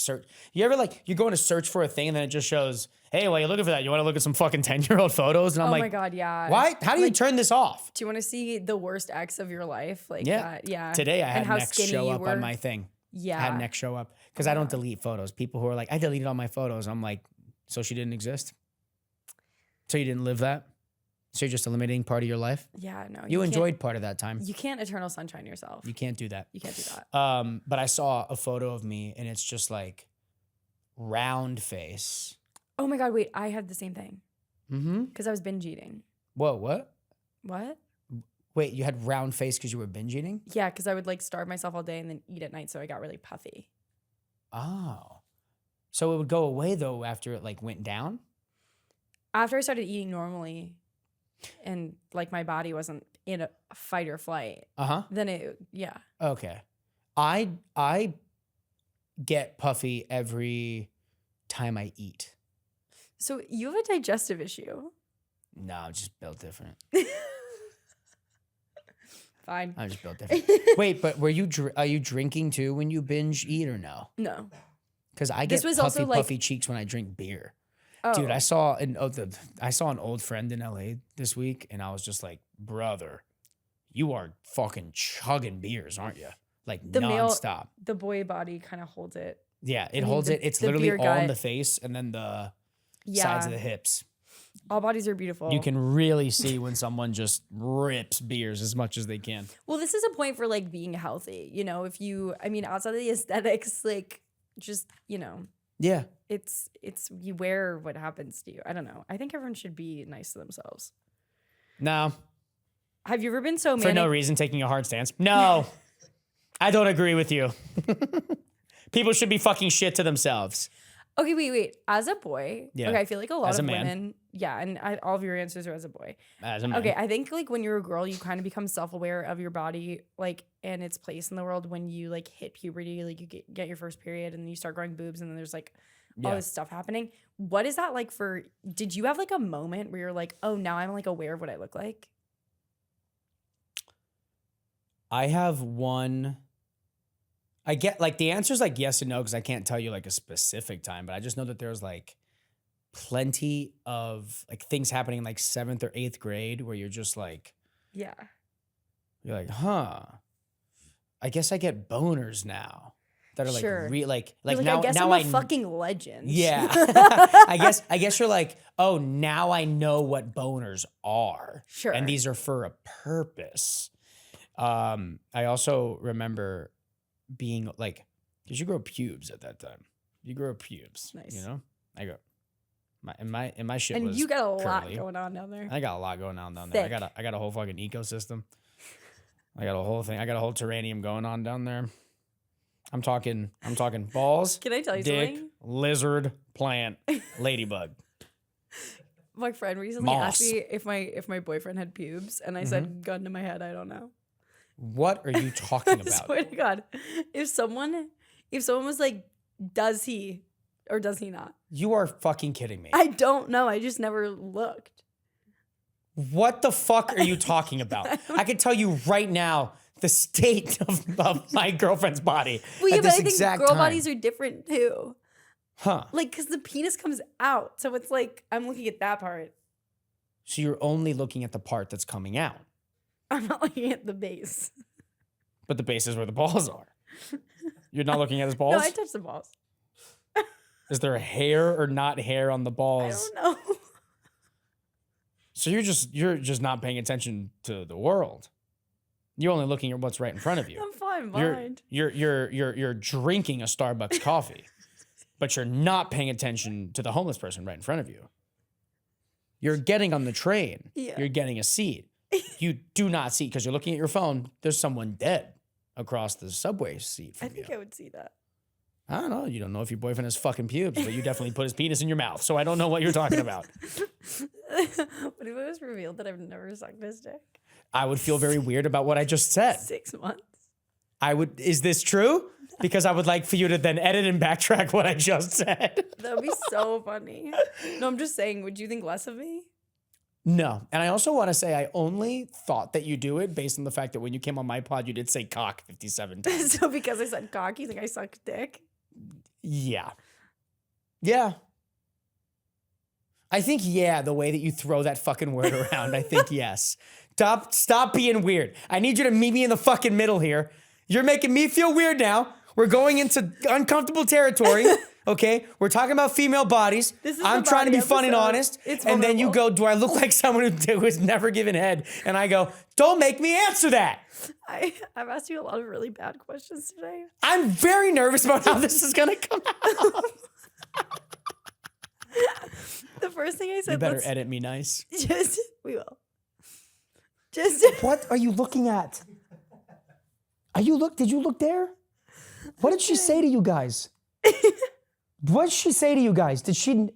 you ever like, you're going to search for a thing and then it just shows, hey, while you're looking for that, you want to look at some fucking 10-year-old photos? And I'm Oh like, my God, yeah. why? How do you turn this off? Do you want to see the worst ex of your life? Like Yeah. that? Yeah. Today I And had how next skinny show you up were. on my thing. Yeah. I had next show up because I don't delete photos. People who are like, I deleted all my photos. I'm like, so she didn't exist? So you didn't live that? So you're just eliminating part of your life? Yeah, no. You can't- enjoyed part of that time. You can't eternal sunshine yourself. You can't do that. You can't do that. But I saw a photo of me and it's just like round face. Oh my God, wait. I had the same thing Mm-hmm. because I was binge eating. Whoa, what? What? Wait, you had round face because you were binge eating? Yeah, because I would like starve myself all day and then eat at night. So I got really puffy. Oh. So it would go away though after it like went down? After I started eating normally and like my body wasn't in a fight or flight, Uh-huh. then it, yeah. Okay. I get puffy every time I eat. So you have a digestive issue. No, I'm just built different. Fine. I'm just built different. Wait, but are you drinking too when you binge eat or no? No. Because I This get was puffy, also, like- puffy cheeks when I drink beer. Oh. Dude, I saw an old friend in LA this week, and I was just like, brother, you are fucking chugging beers, aren't you? Like The male- nonstop. The boy body kind of holds it Yeah, it mean, holds the- it. It's the literally beer all in gut. the face and then the Yeah. sides of the hips. All bodies are beautiful. You can really see when someone just rips beers as much as they can. Well, this is a point for like being healthy. You know, if you, I mean, outside of the aesthetics, like just, you know, Yeah. it's you wear what happens to you. I don't know. I think everyone should be nice to themselves. No. Have you ever been so For manic? no reason, taking a hard stance. No. I don't agree with you. People should be fucking shit to themselves. Okay, wait. As a boy, Yeah. okay, I feel like a lot As a of man. women, yeah, and all of your answers are as a boy. As a man. Okay, I think like when you're a girl, you kind of become self-aware of your body, like, and its place in the world when you like hit puberty, like you get your first period and then you start growing boobs and then there's like all Yeah. this stuff happening. What is that like for, did you have like a moment where you're like, oh, now I'm like aware of what I look like? I have one. I get like the answer is like yes and no because I can't tell you like a specific time, but I just know that there's like plenty of like things happening in like 7th or 8th grade where you're just like, Yeah. you're like, huh, I guess I get boners now that are like Sure. like You're like, now I guess now I'm a fucking legend. yeah. I guess you're like, oh, now I know what boners are. Sure. And these are for a purpose. I also remember being like, because you grow pubes at that time. You grow pubes. Nice. You know? I go my shit And was you got a lot curly. going on down there. I got a lot going on down there. Thick. I got a whole fucking ecosystem. I got a whole thing. I got a whole terranium going on down there. I'm talking balls, Can I tell you dick, something? lizard, plant, ladybug. My friend recently Moss. asked me if my boyfriend had pubes, and I said, gun to my head, I don't know. What are you talking I about? swear to God, if someone was like, does he or does he not? You are fucking kidding me. I don't know. I just never looked. What the fuck are you talking about? I can tell you right now the state of my girlfriend's body Well, yeah, at but this I think exact girl time. bodies are different too. Huh. Like, because the penis comes out, so it's like I'm looking at that part. So you're only looking at the part that's coming out, I'm not looking at the base. but the base is where the balls are. You're not looking at his balls? No, I touch the balls. Is there hair or not hair on the I balls? don't know. So you're just not paying attention to the world. You're only looking at what's right in front of you. I'm fine, You're mind. you're drinking a Starbucks coffee, but you're not paying attention to the homeless person right in front of you. You're getting on the train. Yeah. You're getting a seat. You do not see because you're looking at your phone. There's someone dead across the subway seat I from think you. I would see that. I don't know. You don't know if your boyfriend has fucking pubes, but you definitely put his penis in your mouth. So I don't know what you're talking about. What if it was revealed that I've never sucked his dick? I would feel very weird about what I just said. 6 months. I would. Is this true? Because I would like for you to then edit and backtrack what I just said. That would be so funny. No, I'm just saying, would you think less of me? No. And I also want to say I only thought that you do it based on the fact that when you came on my pod, you did say cock 57 times. So because I said cock, you think I suck dick? Yeah. Yeah. I think, yeah, the way that you throw that fucking word around, I think, yes. Stop being weird. I need you to meet me in the fucking middle here. You're making me feel weird now. We're going into uncomfortable territory. Okay, we're talking about female bodies. This is I'm the trying to be body fun and episode. honest. It's and then you vulnerable. go, do I look like someone who has never given head? And I go, don't make me answer that. I've asked you a lot of really bad questions today. I'm very nervous about how this is gonna come out. The first thing I said, You better let's edit me nice. we will. Just What are you looking at? Did you look there? What did she say to you guys? What did she say to you guys? Did she?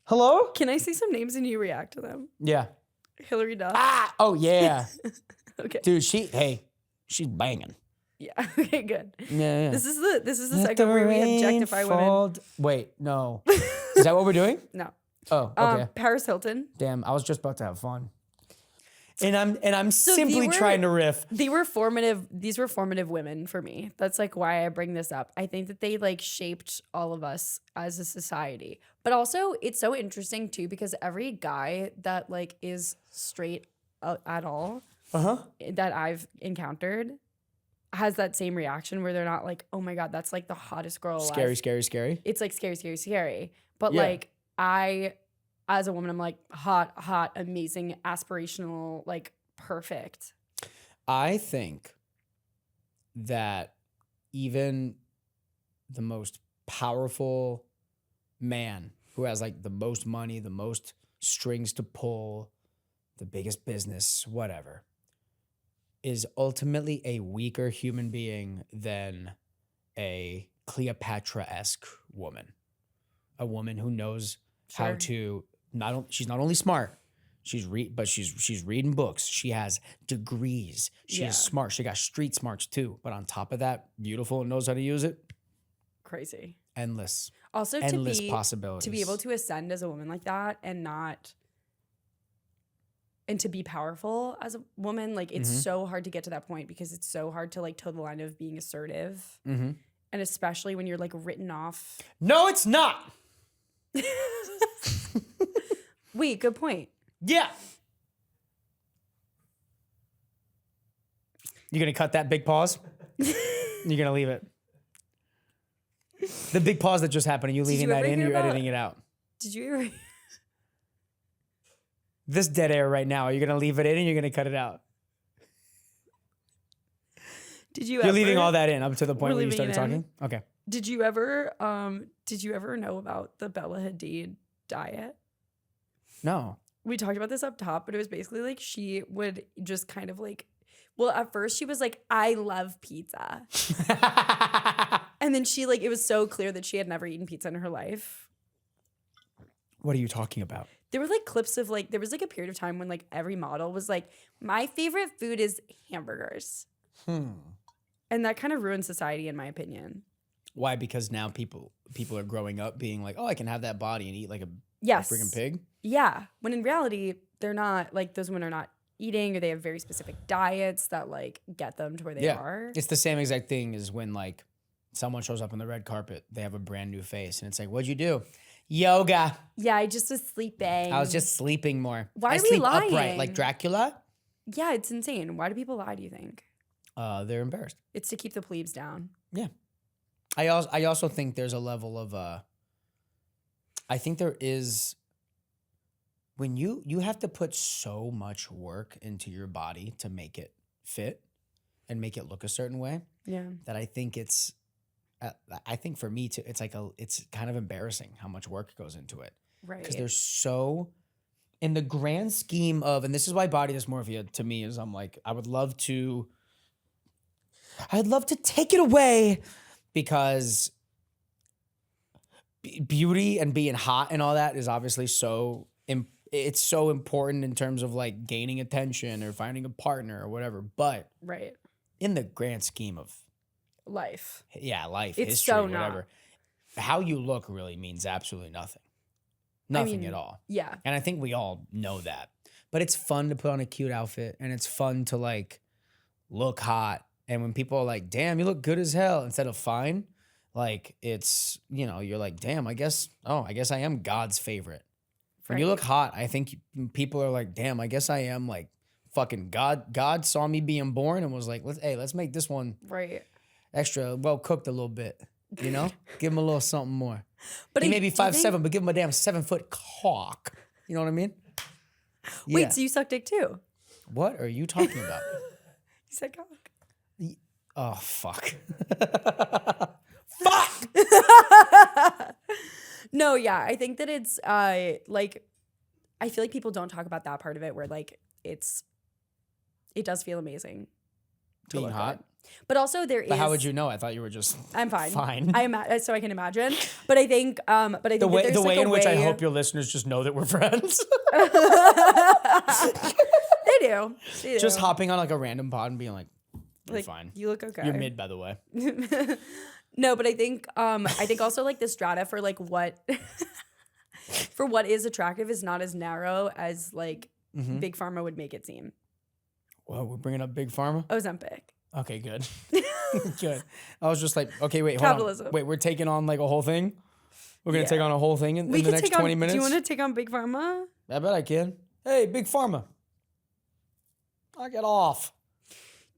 Hello? can I say some names and you react to them? Yeah. Hillary Duff. Ah, oh yeah. Okay. Dude, she's banging. Yeah. Okay. Good. Yeah. This is the segment where we objectify women. Wait, no. Is that what we're doing? No. Oh, okay. Paris Hilton. Damn, I was just about to have fun. And I'm simply were- trying to riff. These were formative women for me. That's like why I bring this up. I think that they like shaped all of us as a society. But also it's so interesting too because every guy that like is straight at all Uh-huh. that I've encountered has that same reaction where they're not like, oh my God, that's like the hottest girl alive. Scary, scary, scary. It's like scary, scary, scary. But Yeah. like I, as a woman, I'm like hot, hot, amazing, aspirational, like perfect. I think that even the most powerful man who has like the most money, the most strings to pull, the biggest business, whatever, is ultimately a weaker human being than a Cleopatra-esque woman. A woman who knows how Sure. to she's not only smart, she's reading books. She has degrees. She Yeah. is smart. She got street smarts too. But on top of that, beautiful and knows how to use it. Crazy. Endless. Also, Endless to possibilities. be able to ascend as a woman like that and to be powerful as a woman, like it's so hard to get to that point because it's so hard to like toe the line of being assertive. Mm-hmm. And especially when you're like written off. No, it's not. Wait, good point. Yeah. You're going to cut that big pause? You're going to leave it? The big pause that just happened, are you leaving you that ever in or hear you're about- editing it out? Did you ever? This dead air right now, are you going to leave it in or you're going to cut it out? Did you You're ever? leaving all that in up to the point We're where you leaving started it in. talking? Okay. Did you ever know about the Bella Hadid diet? No. We talked about this up top, but it was basically like she would just kind of like, well, at first she was like, I love pizza. And then she like, it was so clear that she had never eaten pizza in her life. What are you talking about? There were like clips of like, there was like a period of time when like every model was like, my favorite food is hamburgers. And that kind of ruined society, in my opinion. Why? Because now people are growing up being like, oh, I can have that body and eat like a Yes. freaking pig. Yeah. When in reality, they're not like those women are not eating, or they have very specific diets that like get them to where they are. It's the same exact thing as when like someone shows up on the red carpet, they have a brand new face and it's like, what'd you do? Yoga. Yeah, I just was sleeping. I was just sleeping more. Why I are we sleep lying? upright like Dracula. Yeah, it's insane. Why do people lie, do you think? They're embarrassed. It's to keep the plebes down. Yeah. I also think there's a level of I think there is when you have to put so much work into your body to make it fit and make it look a certain way Yeah. that I think it's I think for me too, it's kind of embarrassing how much work goes into it. Right. Because there's so in the grand scheme of, and this is why body dysmorphia to me is I'm like, I'd love to take it away because beauty and being hot and all that is obviously it's so important in terms of like gaining attention or finding a partner or whatever. But Right. in the grand scheme of Life. life, It's history, so whatever, how you look really means absolutely nothing. Nothing mean, at all. Yeah. And I think we all know that. But it's fun to put on a cute outfit and it's fun to like look hot. And when people are like, damn, you look good as hell, instead of fine, like it's, you're like, damn, I guess I am God's favorite. When you Right. look hot, I think people are like, damn, I guess I am like fucking God. God saw me being born and was like, let's make this one Right. extra well cooked a little bit, Give him a little something more. But He I may be do think- 5'7", but give him a damn 7-foot cock. You know what I mean? Yeah. Wait, so you suck dick too? What are you talking about? You said cock. Oh, fuck. No, yeah. I think that it's like I feel like people don't talk about that part of it where like it does feel amazing. to Being look hot? good. But also there is. But how would you know? I thought you were just I'm fine. fine. So I can imagine. But I think that the way there's the like way a in which I way- hope your listeners just know that we're friends. They do. Just hopping on like a random pod and being like, you're like, fine. You look okay. You're mid, by the way. No, but I think also like the strata for like what for what is attractive is not as narrow as like Big Pharma would make it seem. Well, we're bringing up Big Pharma? Ozempic. Okay, good. Good. I was just like, okay, wait, hold Capitalism. on. Wait, we're taking on like a whole thing? We're going to Yeah. take on a whole thing in the could next take on, 20 minutes? Do you want to take on Big Pharma? I bet I can. Hey, Big Pharma. Knock it off.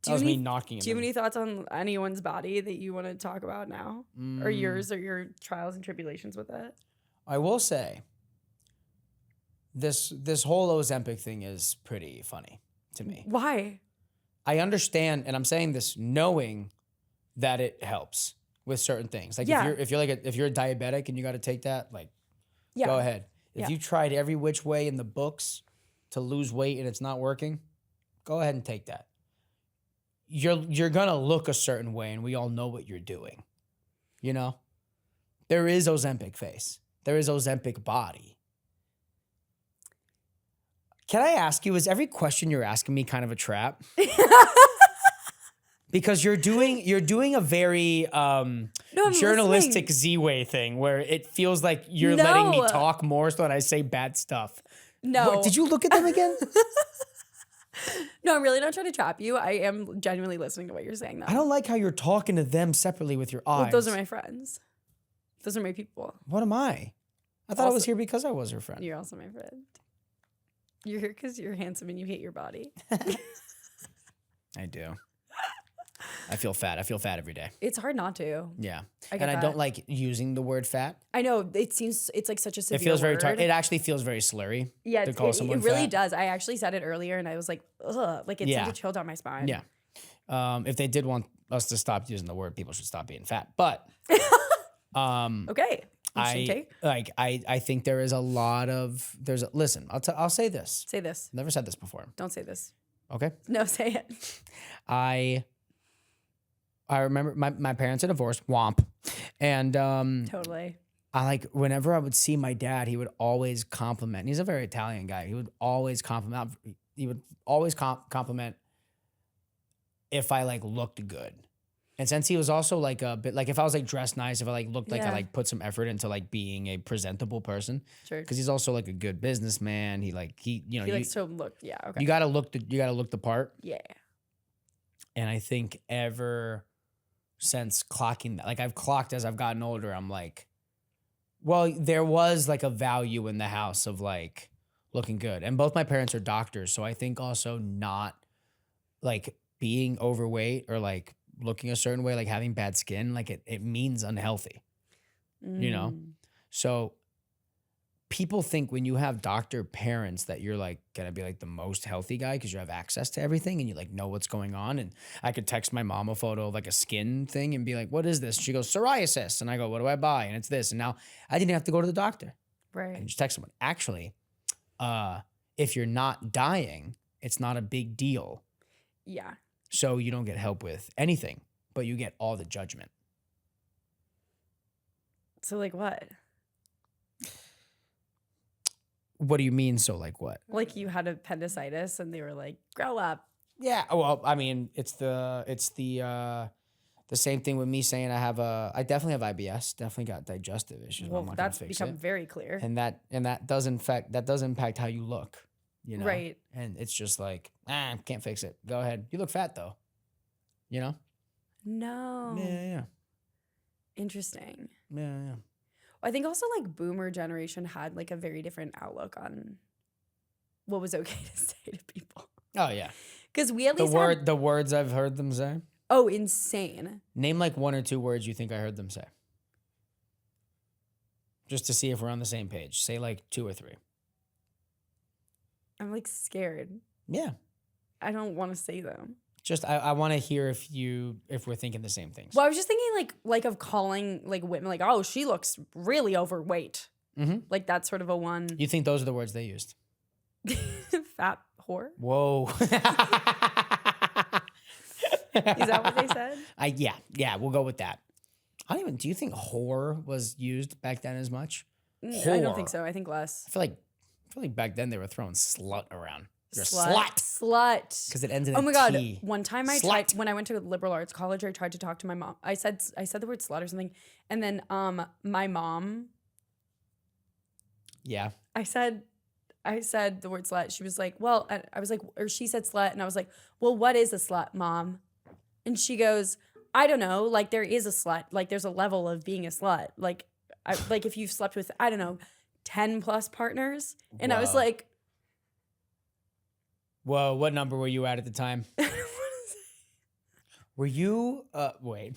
That was me knocking Do you have him. any thoughts on anyone's body that you want to talk about now? Or yours or your trials and tribulations with it? I will say, this whole Ozempic thing is pretty funny to me. Why? I understand, and I'm saying this knowing that it helps with certain things. Like Yeah. if you're a diabetic and you got to take that, like Yeah. go ahead. If Yeah. you tried every which way in the books to lose weight and it's not working, go ahead and take that. You're gonna look a certain way, and we all know what you're doing. You know, there is Ozempic face. There is Ozempic body. Can I ask you, is every question you're asking me kind of a trap? Because you're doing a very I'm journalistic listening. Z-way thing where it feels like you're letting me No. talk more so that I say bad stuff. No. What, did you look at them again? No, I'm really not trying to trap you. I am genuinely listening to what you're saying, though. I don't like how you're talking to them separately with your eyes. Well, those are my friends. Those are my people. What am I? I thought I was Also- here because I was her friend. You're also my friend. You're here because you're handsome and you hate your body. I do. I feel fat. I feel fat every day. It's hard not to. Yeah. I get And I that. don't like using the word fat. I know it's like such a severe It feels very word. it actually feels very slurry. Yeah, to call it someone really fat. does. I actually said it earlier and I was like, ugh, like it Yeah. sent a chill down my spine. Yeah. If they did want us to stop using the word, people should stop being fat. But Okay. Interesting take. I think there is a lot of listen, I'll say this. Say this. Never said this before. Don't say this. Okay? No, say it. I remember my parents are divorced, womp. And Totally. I like whenever I would see my dad, he would always compliment. And he's a very Italian guy. He would always compliment. He would always compliment if I like looked good. And since he was also like a bit like if I was like dressed nice, if I like looked like I Yeah. like put some effort into like being a presentable person, Sure. because he's also like a good businessman. He you know He likes to look. Yeah. Okay. you gotta look the part. Yeah. And I think ever since clocking that, like I've clocked as I've gotten older, I'm like, well, there was like a value in the house of like looking good. And both my parents are doctors. So I think also not like being overweight or like looking a certain way, like having bad skin, like it means unhealthy, you know? Mm. So people think when you have doctor parents that you're like gonna be like the most healthy guy because you have access to everything and you like know what's going on. And I could text my mom a photo of like a skin thing and be like, what is this? She goes, psoriasis. And I go, what do I buy? And it's this. And now I didn't have to go to the doctor. I Right. just text someone. Actually, if you're not dying, it's not a big deal. Yeah. So you don't get help with anything, but you get all the judgment. So like what? What do you mean? So like what? Like you had appendicitis and they were like, grow up. Yeah. Well, I mean, it's the same thing with me saying I definitely have IBS. Definitely got digestive issues. but I'm Well, not gonna that's fix become it. very clear. And that does impact how you look. You know. Right. And it's just like can't fix it. Go ahead. You look fat though. You know. No. Yeah. Interesting. Yeah. I think also like boomer generation had like a very different outlook on what was okay to say to people. Oh yeah. Because we at The least word had, the words I've heard them say. oh, insane. Name like one or two words you think I heard them say. Just to see if we're on the same page. Say like 2 or 3. I'm like scared. Yeah. I don't want to say them. Just I want to hear if we're thinking the same things. Well, I was just thinking like of calling like women like, oh, she looks really overweight. Mhm. Like that's sort of a one You think those are the words they used? fat whore. Whoa. Is that what they said? Yeah, we'll go with that. Do you think whore was used back then as much? I don't think Whore. so. I think less. I feel like back then they were throwing slut around. You're a Slut. slut. Slut. Because it ends in Oh a my god! T. One time Slut. when I went to liberal arts college, I tried to talk to my mom. I said the word slut or something, and then my mom. Yeah. I said the word slut. She was like, well, I was like, or she said slut, and I was like, well, what is a slut, mom? And she goes, I don't know. Like there is a slut. Like there's a level of being a slut. Like like if you've slept with 10 plus partners, and I was Whoa. like. Whoa, what number were you at the time? I don't want to say. Were you? Wait.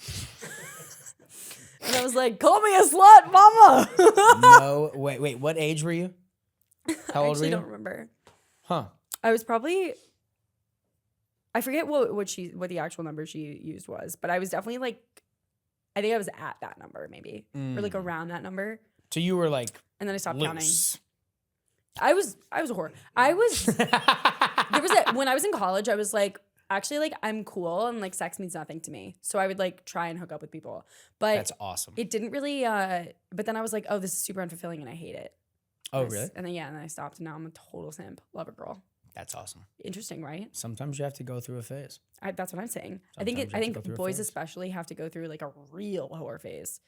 And I was like, call me a slut, mama. No. Wait. What age were you? How I old were actually you? don't remember. Huh. I was probably, I forget what the actual number she used was, but I was definitely like, I think I was at that number maybe, or like around that number. So you were like And then I stopped counting. loose. I was a whore. When I was in college, I was like, actually, like, I'm cool and like sex means nothing to me. So I would like try and hook up with people. But That's awesome. it didn't really, but then I was like, oh, this is super unfulfilling and I hate it. Oh, really? And then I stopped and now I'm a total simp. Love a girl. That's awesome. Interesting, right? Sometimes you have to go through a phase. That's what I'm saying. Sometimes you have I to go think through a boys phase. especially have to go through like a real whore phase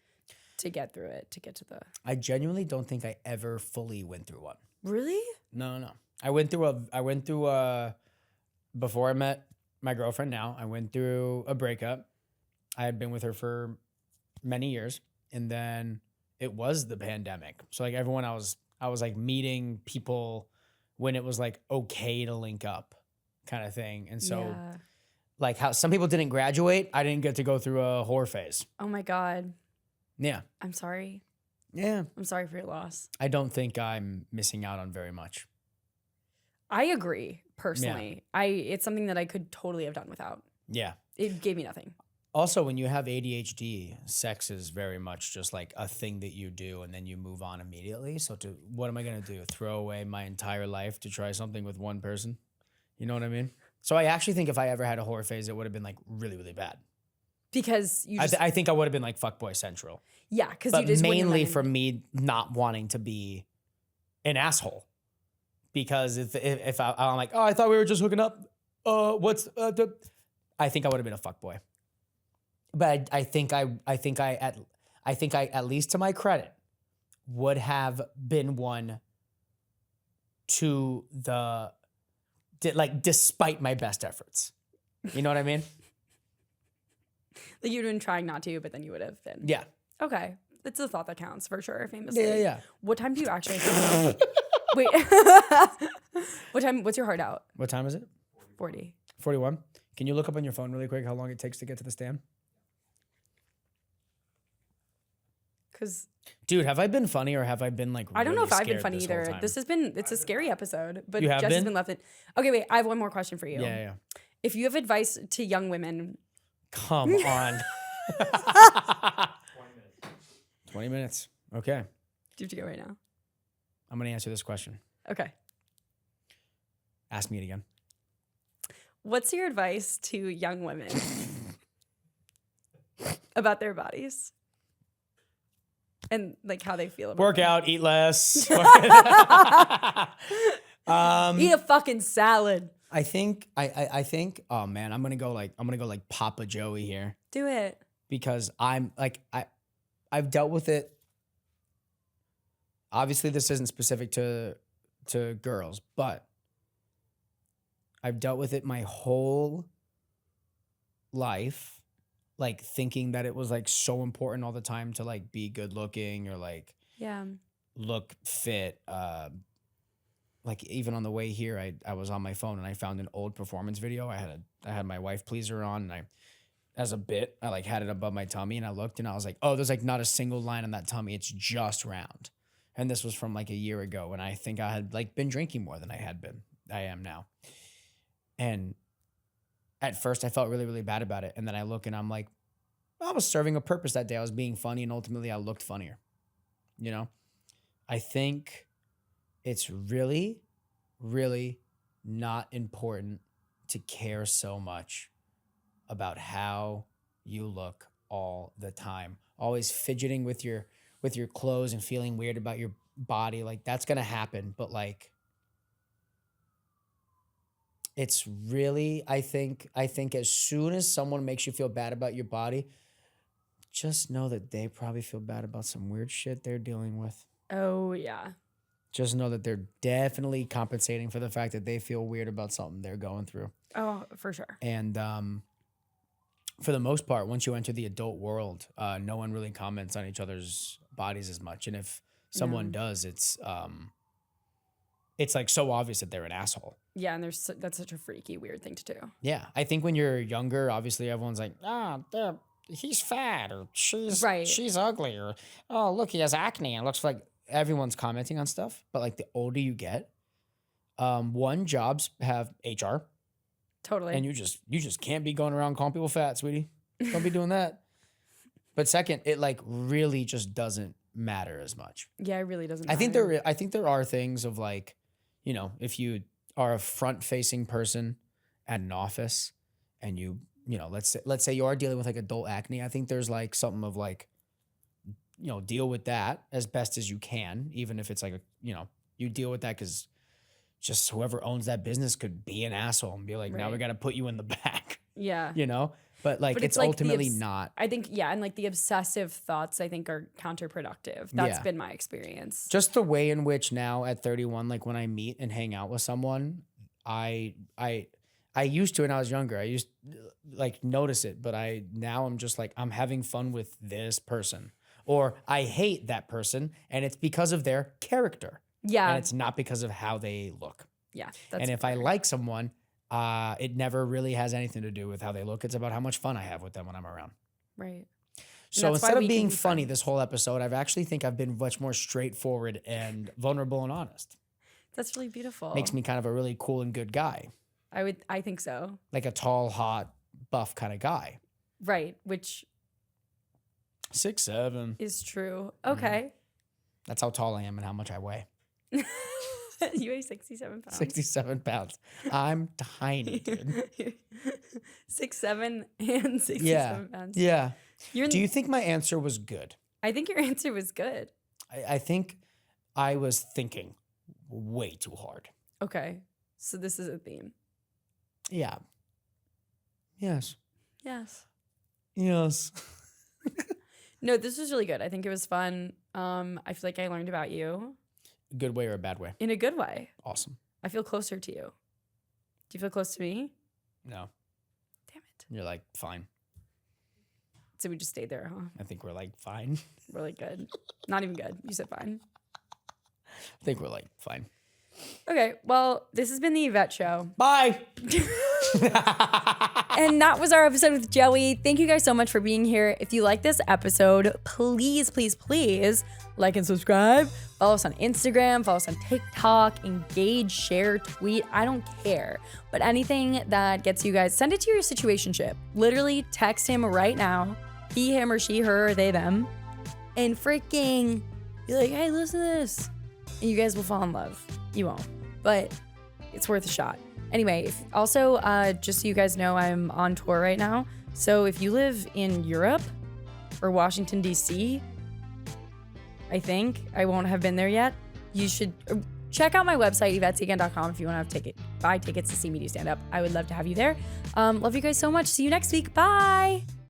to get through it, to get to the. I genuinely don't think I ever fully went through one. Really? No. I went through before I met my girlfriend now, I went through a breakup. I had been with her for many years, and then it was the pandemic. So like everyone I was like meeting people when it was like okay to link up kind of thing. And so Yeah. like how some people didn't graduate, I didn't get to go through a whore phase. Oh my God. Yeah. I'm sorry. Yeah. I'm sorry for your loss. I don't think I'm missing out on very much. I agree personally. It's something that I could totally have done without. Yeah. It gave me nothing. Also, when you have ADHD, sex is very much just like a thing that you do and then you move on immediately. So what am I going to do? Throw away my entire life to try something with one person? You know what I mean? So I actually think if I ever had a whore phase, it would have been like really, really bad. Because you just, I think I would have been like fuckboy central. yeah, because But you just wouldn't mainly let from me not wanting to be an asshole. Because if I'm like, oh, I thought we were just hooking up. I think I would have been a fuckboy. But I think I at least to my credit would have been one to despite my best efforts. You know what I mean? like you'd been trying not to, but then you would have been. Yeah. Okay. It's a thought that counts for sure, famously. Yeah. What time do you actually Wait. What's your heart out? What time is it? 40. 41. Can you look up on your phone really quick how long it takes to get to the stand? Because Dude, have I been funny or have I been like I don't know really if I've been scared funny this whole either. time? It's a scary episode, but You have Jesse's been? been left in. Okay, wait, I have one more question for you. Yeah. If you have advice to young women, Come on. 20 minutes. Okay. do you have to go right now? I'm going to answer this question. Okay. Ask me it again. What's your advice to young women about their bodies? And like how they feel about Work them? out, eat less. Eat a fucking salad. I think, oh man, I'm gonna go like Papa Joey here Do it. because I'm like, I've dealt with it. Obviously, this isn't specific to girls, but I've dealt with it my whole life, like thinking that it was like so important all the time to like be good looking or like Yeah. look fit. Like even on the way here, I was on my phone and I found an old performance video. I had my wife pleaser on, and as a bit, I like had it above my tummy, and I looked and I was like, oh, there's like not a single line on that tummy. It's just round. And this was from like a year ago, and I think I had like been drinking more than I am now. And at first I felt really, really bad about it. And then I look and I'm like, I was serving a purpose that day. I was being funny, and ultimately I looked funnier. You know? I think it's really, really not important to care so much about how you look all the time. Always fidgeting with your clothes and feeling weird about your body. Like that's gonna happen. But like it's really, I think as soon as someone makes you feel bad about your body, just know that they probably feel bad about some weird shit they're dealing with. Oh yeah. Just know that they're definitely compensating for the fact that they feel weird about something they're going through. Oh, for sure. And for the most part, once you enter the adult world, no one really comments on each other's bodies as much. And if someone does, it's it's like so obvious that they're an asshole. Yeah, and that's such a freaky, weird thing to do. Yeah, I think when you're younger, obviously everyone's like, he's fat or she's ugly or oh look, he has acne and it looks like everyone's commenting on stuff. But like the older you get, jobs have HR. Totally. And you just can't be going around calling people fat, sweetie. Don't be doing that. But second, it like really just doesn't matter as much. Yeah, it really doesn't matter. I think there are things of like, you know, if you are a front-facing person at an office and you know, let's say you are dealing with like adult acne, I think there's like something of like, you know, deal with that as best as you can, even if it's like a, you know, you deal with that because just whoever owns that business could be an asshole and be like, now we got to put you in the back. Yeah. You know? But like, it's like ultimately not. I think, yeah. And like the obsessive thoughts, I think are counterproductive. That's been my experience. Just the way in which now at 31, like when I meet and hang out with someone, I used to when I was younger, I used like notice it, but now I'm just like, I'm having fun with this person or I hate that person and it's because of their character. Yeah. And it's not because of how they look. Yeah. And if I like someone, it never really has anything to do with how they look. It's about how much fun I have with them when I'm around. Right. So instead of being funny this whole episode, I've been much more straightforward and vulnerable and honest. That's really beautiful. Makes me kind of a really cool and good guy. I think so. Like a tall, hot, buff kind of guy. Right. Which 6'7" is true. Okay. That's how tall I am and how much I weigh. You weigh 67 pounds. 67 pounds. I'm tiny, dude. 6'7" and 67 pounds. Yeah. Do you I think my answer was good? think your answer was good. I think I was thinking way too hard. Okay. So this is a theme. Yeah. Yes. Yes. Yes. No, this was really good. I think it was fun. I feel like I learned about you. Good way or a bad way? In a good way. Awesome. I feel closer to you. Do you feel close to me? No. Damn it. You're like, fine. So we just stayed there, huh? I think we're like, fine. Really good. Not even good. You said fine. I think we're like, fine. Okay. Well, this has been the Yvette Show. Bye. And that was our episode with Joey. Thank you guys so much for being here. If you like this episode, please, please, please like and subscribe. Follow us on Instagram, follow us on TikTok, engage, share, tweet. I don't care. But anything that gets you guys, send it to your situationship. Literally text him right now. He, him, or she, her, or they, them. And freaking be like, hey, listen to this. And you guys will fall in love. You won't. But it's worth a shot. Anyway, also, just so you guys know, I'm on tour right now. So if you live in Europe or Washington, D.C., I think, I won't have been there yet, you should check out my website, YvetteSegan.com, if you want to buy tickets to see me do stand-up. I would love to have you there. Love you guys so much. See you next week. Bye.